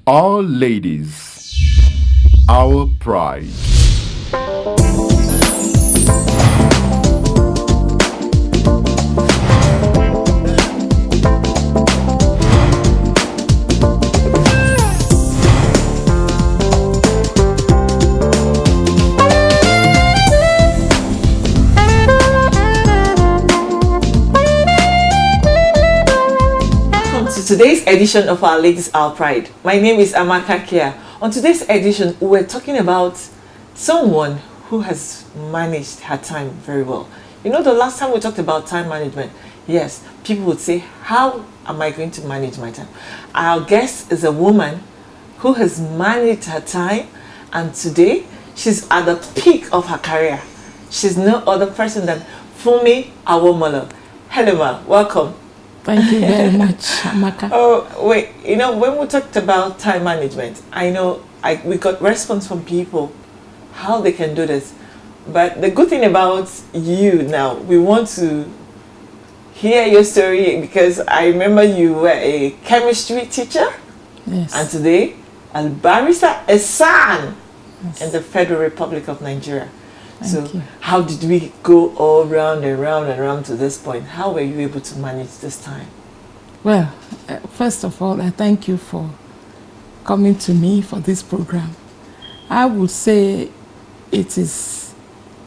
All ladies, our pride. Today's edition of Our Ladies Our Pride. My name is Amaka here. On today's edition, we're talking about someone who has managed her time very well. You know, the last time we talked about time management, yes, people would say, how am I going to manage my time? Our guest is a woman who has managed her time, and today she's at the peak of her career. She's no other person than Funmi Awomolo. Hello, ma. Welcome. Thank you very much, Amaka. Oh, wait, you know, when we talked about time management, I know we got response from people how they can do this. But the good thing about you now, we want to hear your story, because I remember you were a chemistry teacher. Yes. And today, a barrister, a son in the Federal Republic of Nigeria. Thank you. How did we go all round and round and round to this point? How were you able to manage this time? Well, first of all, I thank you for coming to me for this program. I would say it is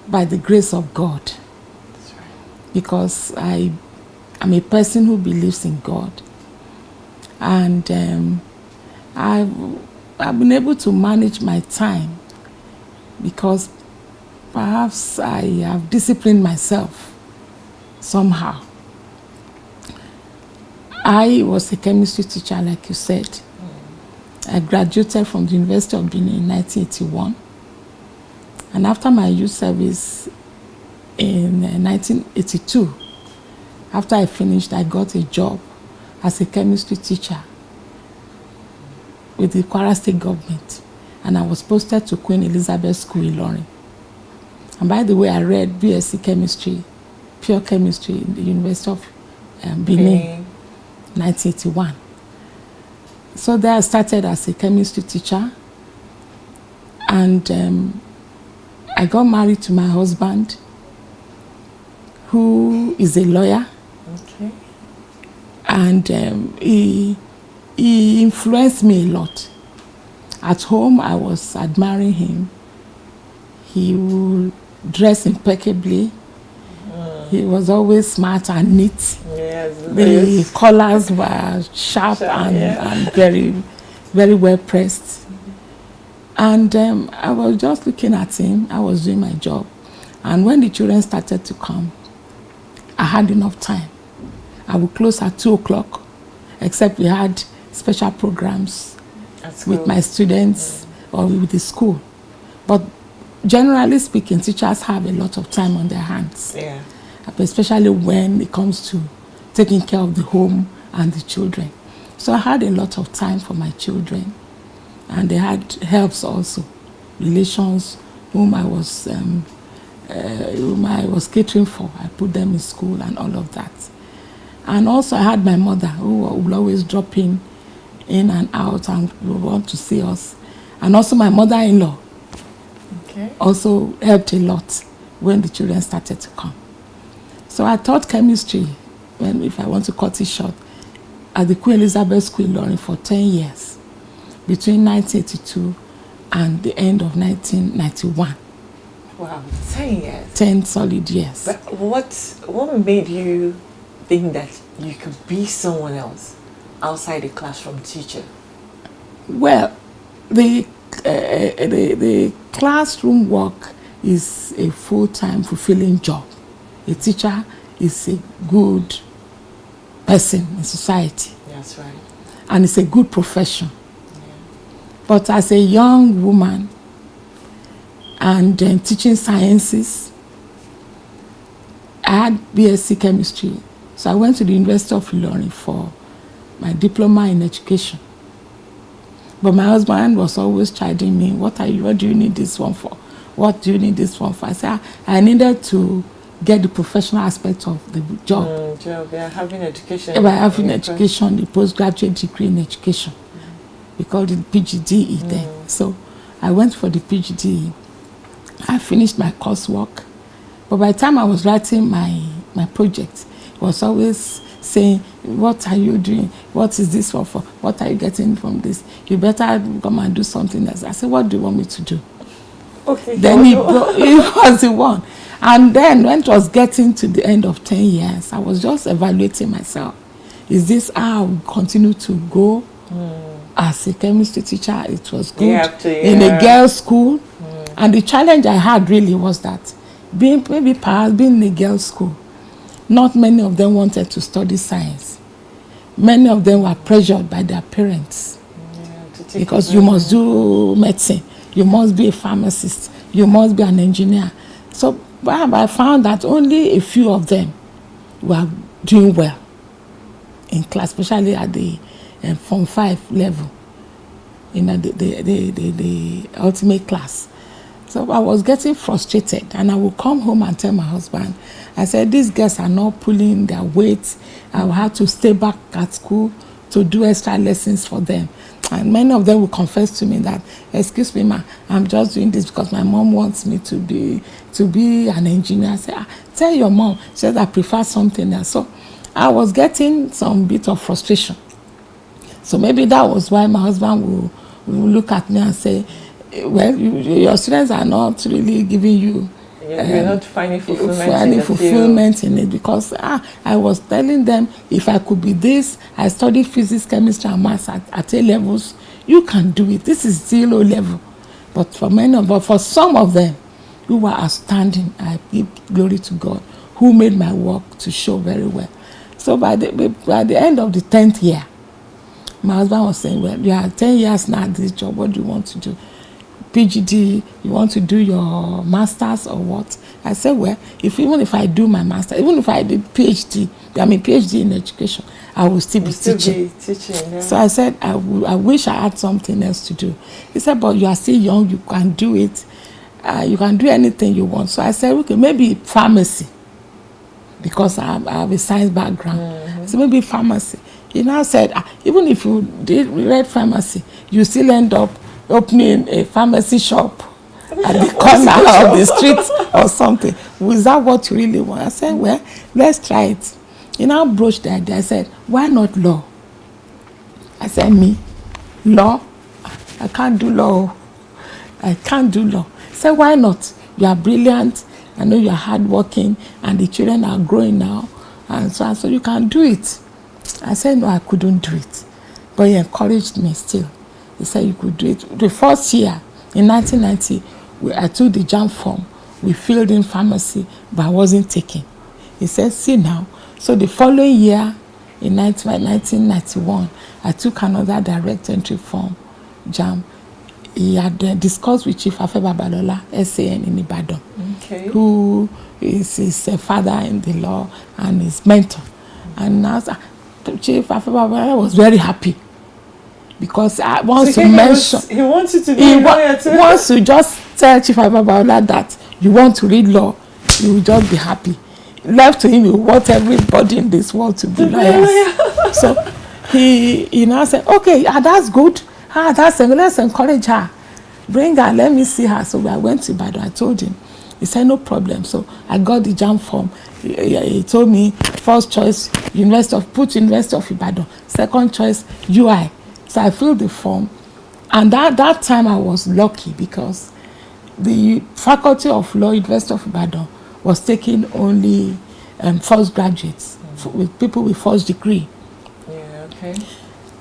by the grace of God. That's right. Because I am a person who believes in God. And I've been able to manage my time because perhaps I have disciplined myself somehow. I was a chemistry teacher, like you said. I graduated from the University of Benin in 1981. And after my youth service in 1982, after I finished, I got a job as a chemistry teacher with the Kwara State government. And I was posted to Queen Elizabeth School in Ilorin. And by the way, I read BSc Chemistry, Pure Chemistry in the University of Benin, 1981. So there I started as a chemistry teacher. And I got married to my husband, who is a lawyer. Okay. And he influenced me a lot. At home, I was admiring him. He would dress impeccably. He was always smart and neat. Yes, the collars were sharp and very, very well pressed. And I was just looking at him. I was doing my job. And when the children started to come, I had enough time. I would close at 2 o'clock, except we had special programs with my students or with the school. But generally speaking, teachers have a lot of time on their hands. Yeah. Especially when it comes to taking care of the home and the children. So I had a lot of time for my children. And they had helps also, relations whom I was catering for. I put them in school and all of that. And also I had my mother, who would always drop in and out and would want to see us. And also my mother-in-law also helped a lot when the children started to come. So I taught chemistry, if I want to cut it short, at the Queen Elizabeth School in Ilorin for 10 years, between 1982 and the end of 1991. Wow, 10 years. 10 solid years. But what made you think that you could be someone else outside the classroom teacher? Well, the classroom work is a full-time, fulfilling job. A teacher is a good person in society. That's right. And it's a good profession. Yeah. But as a young woman and teaching sciences, I had BSc Chemistry. So I went to the University of Ilorin for my diploma in education. But my husband was always chiding me, what do you need this one for? What do you need this one for? I said, I needed to get the professional aspect of the job. Job, yeah, having education. By having education, the postgraduate degree in education. We called it PGDE then. So I went for the PGDE. I finished my coursework. But by the time I was writing my project, it was always saying, what are you doing? What is this for? What are you getting from this? You better come and do something else. I said, what do you want me to do? Okay. Then he was the one. And then when it was getting to the end of 10 years, I was just evaluating myself. Is this how I will continue to go as a chemistry teacher? It was good in a girls' school. And the challenge I had really was that being in a girls' school, not many of them wanted to study science. Many of them were pressured by their parents because you must do medicine, you must be a pharmacist, you must be an engineer. So I found that only a few of them were doing well in class, especially at the Form 5 level, the ultimate class. So I was getting frustrated, and I would come home and tell my husband, I said, these girls are not pulling their weight. I will have to stay back at school to do extra lessons for them. And many of them will confess to me that, excuse me, ma, I'm just doing this because my mom wants me to be an engineer. I said, tell your mom. She said, I prefer something else. So I was getting some bit of frustration. So maybe that was why my husband will look at me and say, well, your students are not really giving you. You're not finding fulfillment in it, because I was telling them, if I could be this, I studied physics, chemistry, and maths at A levels. You can do it. This is still O level, but for some of them, who were outstanding, I give glory to God, who made my work to show very well. So by the end of the 10th year, my husband was saying, well, you are 10 years now at this job. What do you want to do? PGD, you want to do your master's or what? I said, well, even if I do my master, even if I did PhD in education, I will still be teaching. Yeah. So I said, I wish I had something else to do. He said, but you are still young, you can do it. You can do anything you want. So I said, okay, maybe pharmacy, because I have a science background. So maybe pharmacy. He now said, even if you read pharmacy, you still end up opening a pharmacy shop at the corner of the street or something. Was that what you really want? I said, well, let's try it. He now broached the idea. I said, why not law? I said, me? Law? I can't do law. I can't do law. He said, why not? You are brilliant. I know you are hardworking, and the children are growing now, and so you can do it. I said, no, I couldn't do it. But he encouraged me still. He said you could do it. The first year, in 1990, I took the JAMB form. We filled in pharmacy, but I wasn't taken. He said, see now. So the following year, in 1991, I took another direct entry form, JAMB. He had discussed with Chief Afeba Balola, SAN in Ibadan, who is his father in the law and his mentor. And now Chief Afeba Balola was very happy, because I want to mention. He wants you to be a lawyer too. He wants to just tell Chief Afeba that you want to read law, you will just be happy. Left to him, you want everybody in this world to be lawyers. So he now said, okay, that's good. Let's encourage her. Bring her, let me see her. So I went to Ibadan. I told him. He said, no problem. So I got the JAMB form. He told me, first choice, University of Ibadan. Second choice, UI. So I filled the form. And that time I was lucky, because the Faculty of Law, University of Ibadan, was taking only first graduates, with people with first degree. Yeah, okay.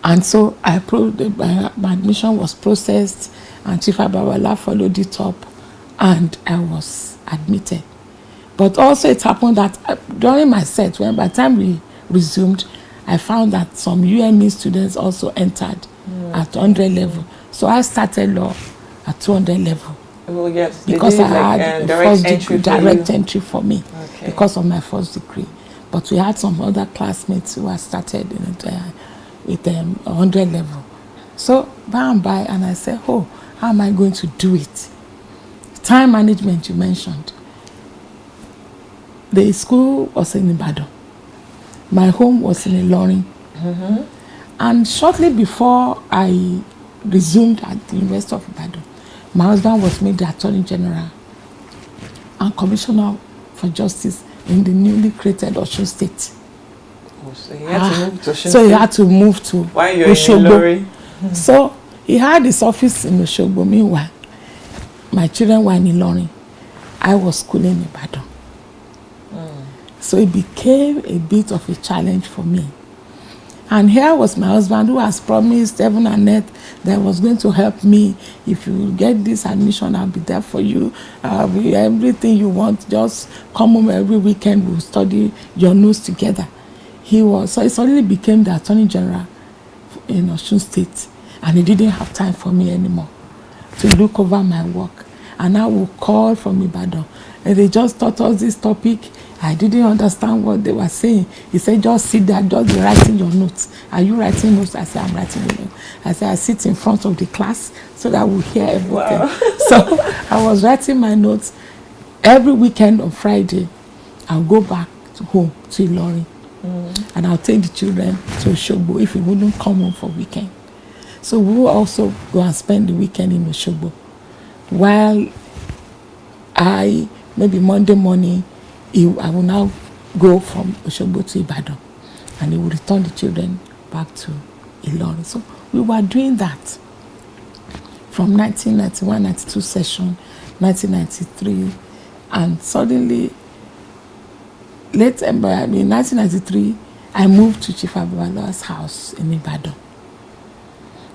And so my admission was processed, and Chief Abawala followed it up, and I was admitted. But also it happened that during my set, by the time we resumed, I found that some UME students also entered at 100 level. So I started law at 200 level. Well, yes, because I had direct entry for me, because of my first degree. But we had some other classmates who had started with 100 level. So by and by, and I said, oh, how am I going to do it? Time management you mentioned. The school was in Ibadan. My home was in Ilorin. And shortly before I resumed at the University of Ibadan, my husband was made the Attorney General and Commissioner for Justice in the newly created Osun State. Oh, so he had to move to Osun So he State had to move to while you're in Oshogbo. Ilorin. So he had his office in Oshogbo. Meanwhile, my children were in Ilorin. I was schooling in Ibadan. So it became a bit of a challenge for me. And here was my husband who has promised heaven and earth that was going to help me. If you get this admission, I'll be there for you. Everything you want, just come home every weekend. We'll study your notes together. So he suddenly became the Attorney General in Osun State. And he didn't have time for me anymore to look over my work. And I would call from Ibadan. And they just taught us this topic. I didn't understand what they were saying. He said, just sit there, just be writing your notes. Are you writing notes? I said, I'm writing the notes. I said, I sit in front of the class so that we'll hear everything. Wow. So I was writing my notes. Every weekend on Friday, I'll go back to home to Ilorin. And I'll take the children to Oshogbo if we wouldn't come home for weekend. So we will also go and spend the weekend in Oshogbo. While maybe Monday morning, I will now go from Oshogbo to Ibadan, and he will return the children back to Ilorin. So we were doing that from 1991-92 session, 1993, and suddenly, in 1993, I moved to Chief Abubakar's house in Ibadan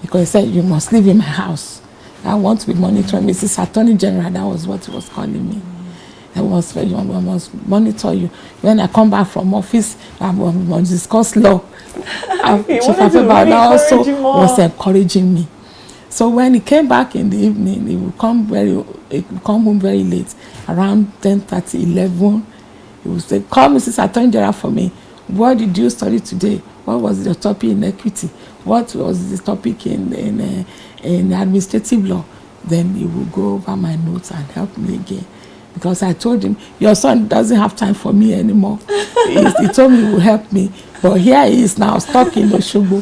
because he said, you must live in my house. I want to be monitoring Mrs. Attorney General. That was what he was calling me. I must monitor you. When I come back from office, I must discuss law. Chief Abubakar also was encouraging me. So when he came back in the evening, he would come home very late, around 10:30, 11. He would say, call Mrs. Attorney General for me. What did you study today? What was the topic in equity? What was the topic in administrative law? Then he would go over my notes and help me again. Because I told him, your son doesn't have time for me anymore. He told me he would help me. But here he is now stuck in Oshogbo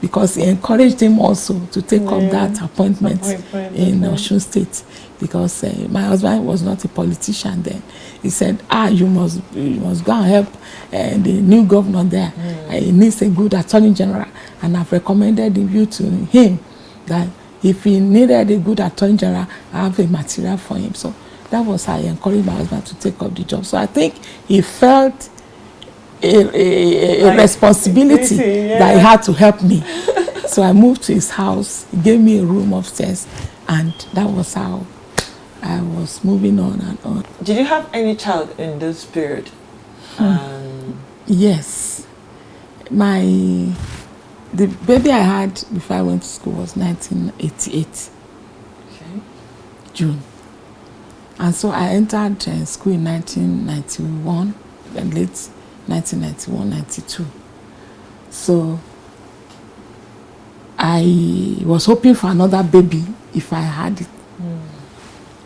because he encouraged him also to take up that appointment in Osun State. Because my husband was not a politician then. He said, you must go and help the new governor there. He needs a good attorney general. And I've recommended you to him that if he needed a good attorney general, I have a material for him. So that was how I encouraged my husband to take up the job. So I think he felt a responsibility that he had to help me. So I moved to his house. He gave me a room upstairs. And that was how I was moving on and on. Did you have any child in this period? Yes. The baby I had before I went to school was 1988. Okay. June. And so I entered school in 1991, and late 1991-92. So I was hoping for another baby if I had it.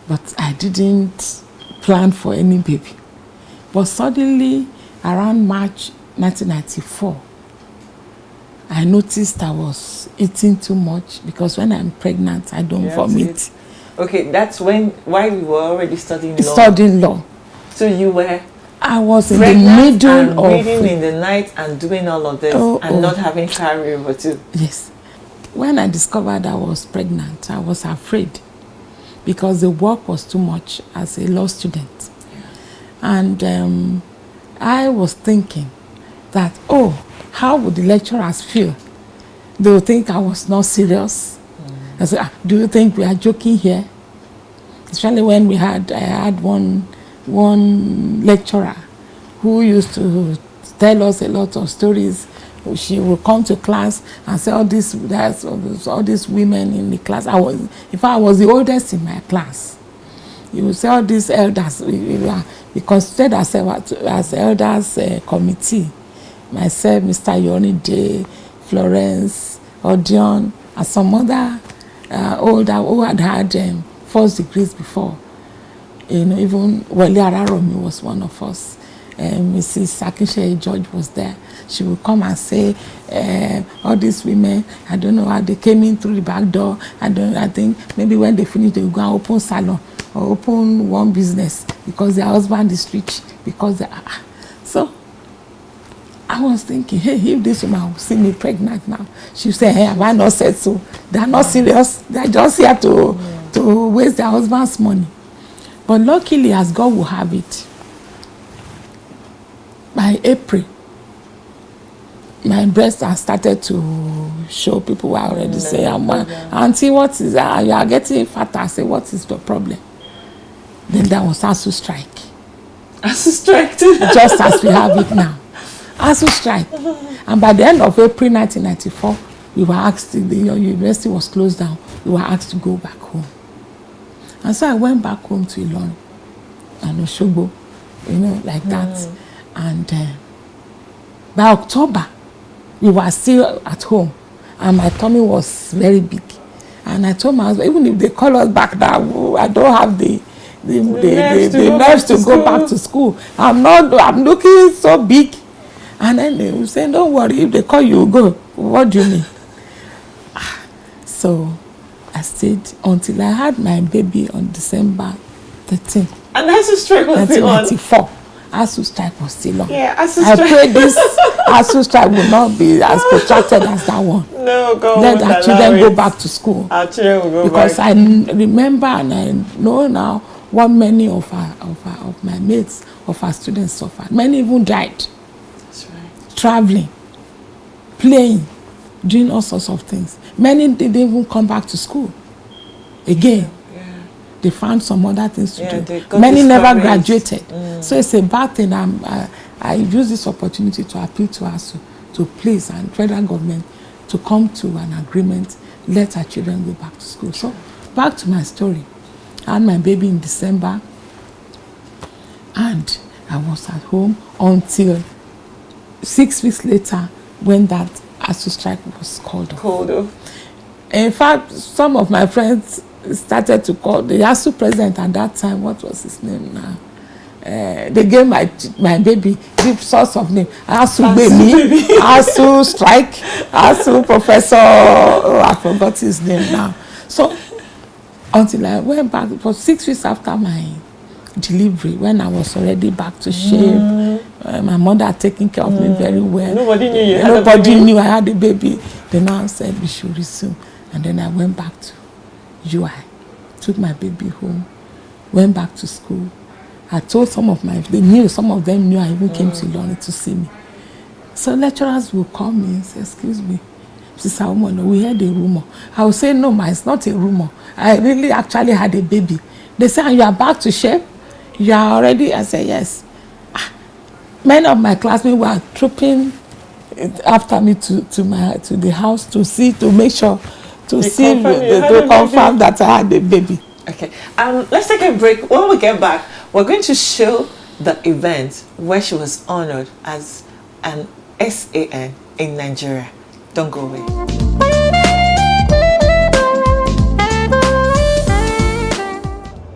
But I didn't plan for any baby. But suddenly, around March 1994, I noticed I was eating too much because when I'm pregnant, I don't vomit. Okay, that's while you were already studying law. Studying law. So you were I was in the middle of reading in the night and doing all of this not having carryover too. Yes. When I discovered I was pregnant, I was afraid because the work was too much as a law student. And I was thinking that, how would the lecturers feel? They would think I was not serious. I said, do you think we are joking here? Especially when I had one lecturer who used to tell us a lot of stories. She would come to class and say all these women in the class. I was the oldest in my class. You would say all these elders. We considered ourselves as elders committee. Myself, Mr. Yonide, Florence, Odion, and some other older who had first degrees before. Even Wale Araromi was one of us. Mrs. Sakishe George was there. She would come and say, all these women, I don't know how they came in through the back door. I think maybe when they finish, they will go and open salon or open one business because their husband is rich. So I was thinking, hey, if this woman will see me pregnant now, she'll say, hey, have I not said so? They're not serious. They're just here to waste their husband's money. But luckily, as God will have it, by April, my breasts have started to show. People were already saying, Auntie, what is that? You are getting fatter. I say, what is the problem? Then there was ASU strike. ASU strike too? Just as we have it now. ASU strike. And by the end of April 1994, we were asked, the university was closed down. We were asked to go back home. And so I went back home to Ilorin and Osogbo, like that. And by October, we were still at home, and my tummy was very big. And I told my husband, even if they call us back now, I don't have the nerves to go back to school. I'm looking so big. And then they will say, don't worry, if they call you, go. What do you mean? So I stayed until I had my baby on December 13th. And ASU strike was still on? 1994. ASU strike was still on. Yeah, ASU strike. I pray this ASU strike will not be as protracted as that one. No, go on. Let our children go back to school. Our children will go because back. Because I remember and I know now what many of my mates, of our students suffered. Many even died. That's right. Traveling, playing, doing all sorts of things. Many didn't even come back to school again. They found some other things to do. Many never graduated. So it's a bad thing. I use this opportunity to appeal to us to please and federal government to come to an agreement, let our children go back to school. So back to my story. I had my baby in December and I was at home until 6 weeks later when that ASU strike was called off. In fact, some of my friends started to call the ASU president at that time. What was his name now? They gave my baby the source of name. ASU baby, ASU strike, ASU professor. I forgot his name now. So until I went back for 6 weeks after my delivery, when I was already back to shape, my mother had taken care of me very well. Nobody knew you had a baby. Nobody knew I had a baby. They now said we should resume, and then I went back to UI, took my baby home, went back to school. I told some of them knew I even came to Ilorin to see me. So lecturers will call me and say, excuse me, Mrs. Awomolo, we heard a rumor. I will say, no, ma, it's not a rumor. I really actually had a baby. They say, you are back to shape? You are already? I say, yes. Many of my classmates were trooping after me to the house to make sure to confirm that I had a baby. Okay, let's take a break. When we get back, we're going to show the event where she was honored as an SAN in Nigeria. Don't go away.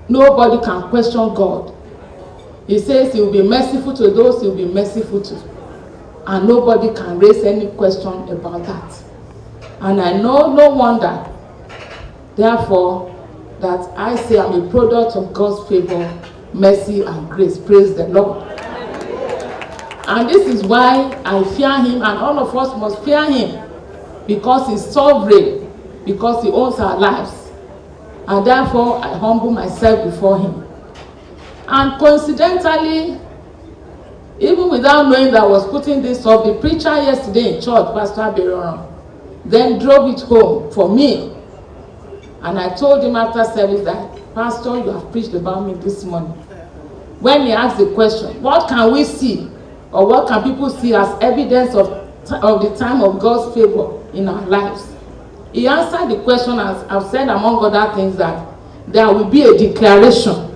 Nobody can question God. He says he will be merciful to those he will be merciful to. And nobody can raise any question about that. And I know no wonder, therefore, that I say I'm a product of God's favor, mercy, and grace. Praise the Lord. And this is why I fear him, and all of us must fear him, because he's sovereign, because he owns our lives. And therefore, I humble myself before him. And coincidentally, even without knowing that I was putting this up, the preacher yesterday in church, Pastor Abiroran, then drove it home for me. And I told him after service that, Pastor, you have preached about me this morning. When he asked the question, what can we see, or what can people see as evidence of the time of God's favor in our lives? He answered the question, as I've said among other things, that there will be a declaration,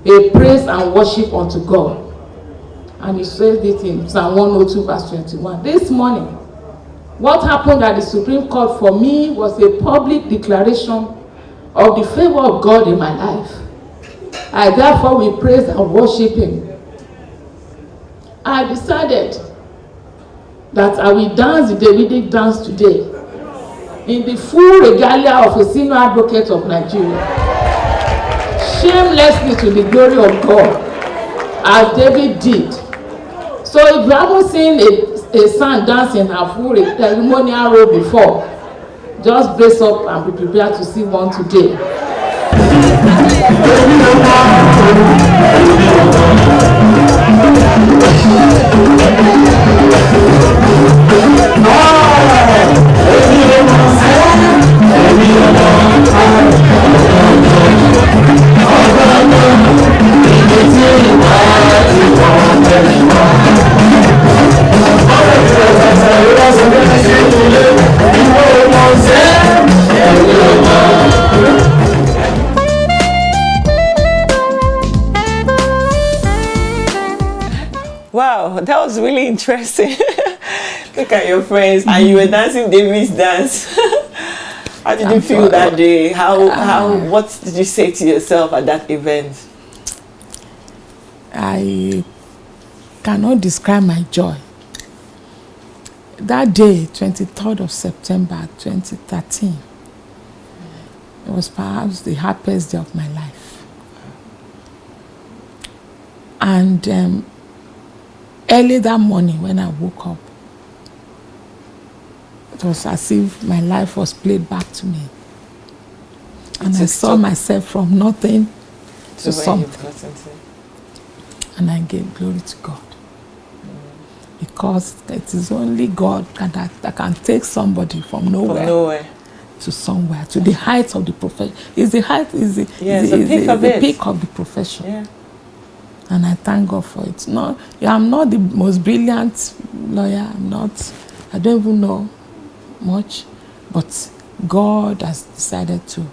a praise and worship unto God. And he said it in Psalm 102 verse 21. This morning, what happened at the Supreme Court for me was a public declaration of the favor of God in my life. I therefore will praise and worship him. I decided that I will dance the Davidic dance today in the full regalia of a senior advocate of Nigeria, shamelessly to the glory of God, as David did. So if you haven't seen a son dance in her full ceremonial role before, just brace up and be prepared to see one today. Wow, that was really interesting. Look at your friends, and you were dancing David's dance. How did you feel that day? What did you say to yourself at that event? I cannot describe my joy. That day, 23rd of September 2013, it was perhaps the happiest day of my life. And early that morning when I woke up, it was as if my life was played back to me. And I saw myself from nothing to something. And I gave glory to God. Because it is only God that can take somebody from nowhere to somewhere, to the height of the profession. The peak of the profession. Yeah. And I thank God for it. No, I'm not the most brilliant lawyer. I don't even know much. But God has decided to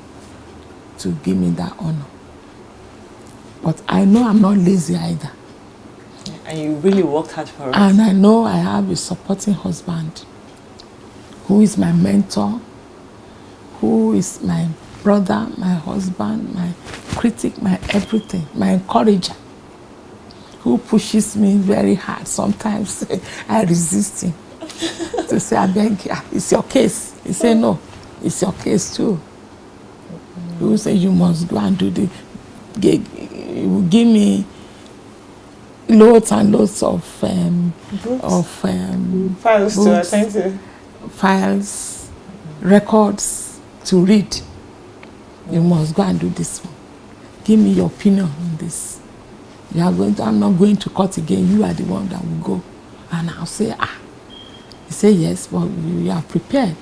give me that honor. But I know I'm not lazy either. And you really worked hard for it. And I know I have a supporting husband who is my mentor, who is my brother, my husband, my critic, my everything, my encourager, who pushes me very hard. Sometimes I resist him to say, I beg, it's your case. He say, no, it's your case too. He will say, you must go and do the gig. He will give me loads and loads of files books, to attend to. Files, records to read. You must go and do this one. Give me your opinion on this. I'm not going to court again. You are the one that will go. And I'll say, He say, yes, but you are prepared.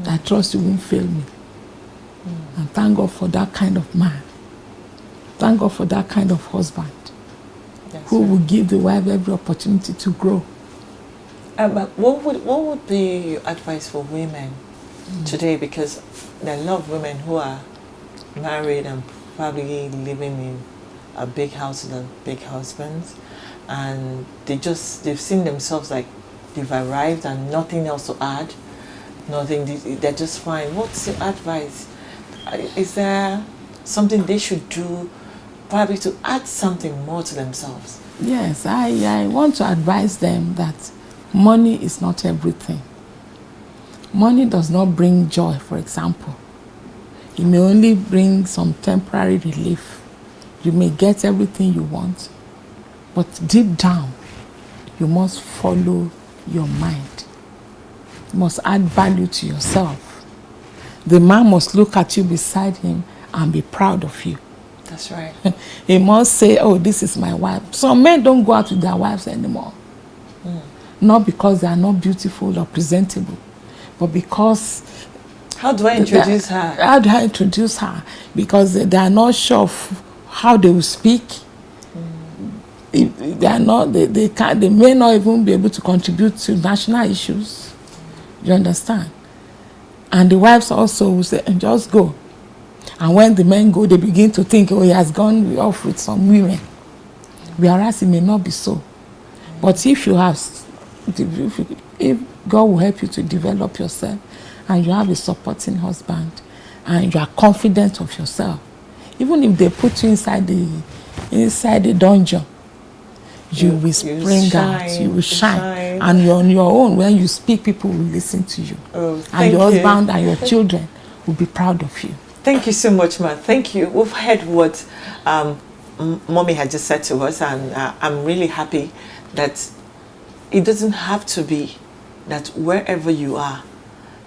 I trust you won't fail me. And thank God for that kind of man. Thank God for that kind of husband. Who will give the wife every opportunity to grow. But what would be your advice for women today? Because there are a lot of women who are married and probably living in a big house with a big husband, and they've seen themselves like they've arrived and nothing else to add. They're just fine. What's your advice? Is there something they should do probably to add something more to themselves? Yes, I want to advise them that money is not everything. Money does not bring joy, for example. It may only bring some temporary relief. You may get everything you want, but deep down, you must follow your mind. You must add value to yourself. The man must look at you beside him and be proud of you. That's right. He must say, oh, this is my wife. Some men don't go out with their wives anymore. Not because they are not beautiful or presentable, but because... How do I introduce her? How do I introduce her? Because they are not sure of how they will speak. They are not. They may not even be able to contribute to national issues. You understand? And the wives also will say, just go. And when the men go, they begin to think, oh, he has gone off with some women. Whereas it may not be so. But if God will help you to develop yourself, and you have a supporting husband, and you are confident of yourself, even if they put you inside the dungeon, you will spring out, you will shine. And you're on your own. When you speak, people will listen to you. Oh, and your husband and your children will be proud of you. Thank you so much, ma. Thank you. We've heard what Mommy had just said to us, and I'm really happy that it doesn't have to be that wherever you are,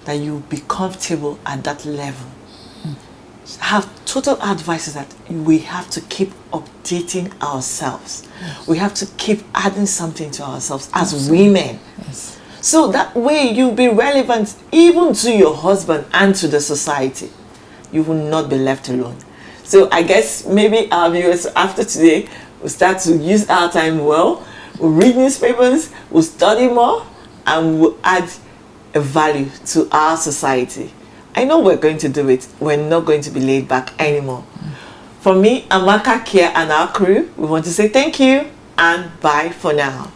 that you be comfortable at that level. Have total advice is that we have to keep updating ourselves. Yes. We have to keep adding something to ourselves as women. Yes. So that way you'll be relevant even to your husband and to the society. You will not be left alone. So I guess maybe our viewers after today will start to use our time well. We'll read newspapers, we'll study more, and we'll add a value to our society. I know we're going to do it. We're not going to be laid back anymore. For me, Amaka, Kia, and our crew, we want to say thank you and bye for now.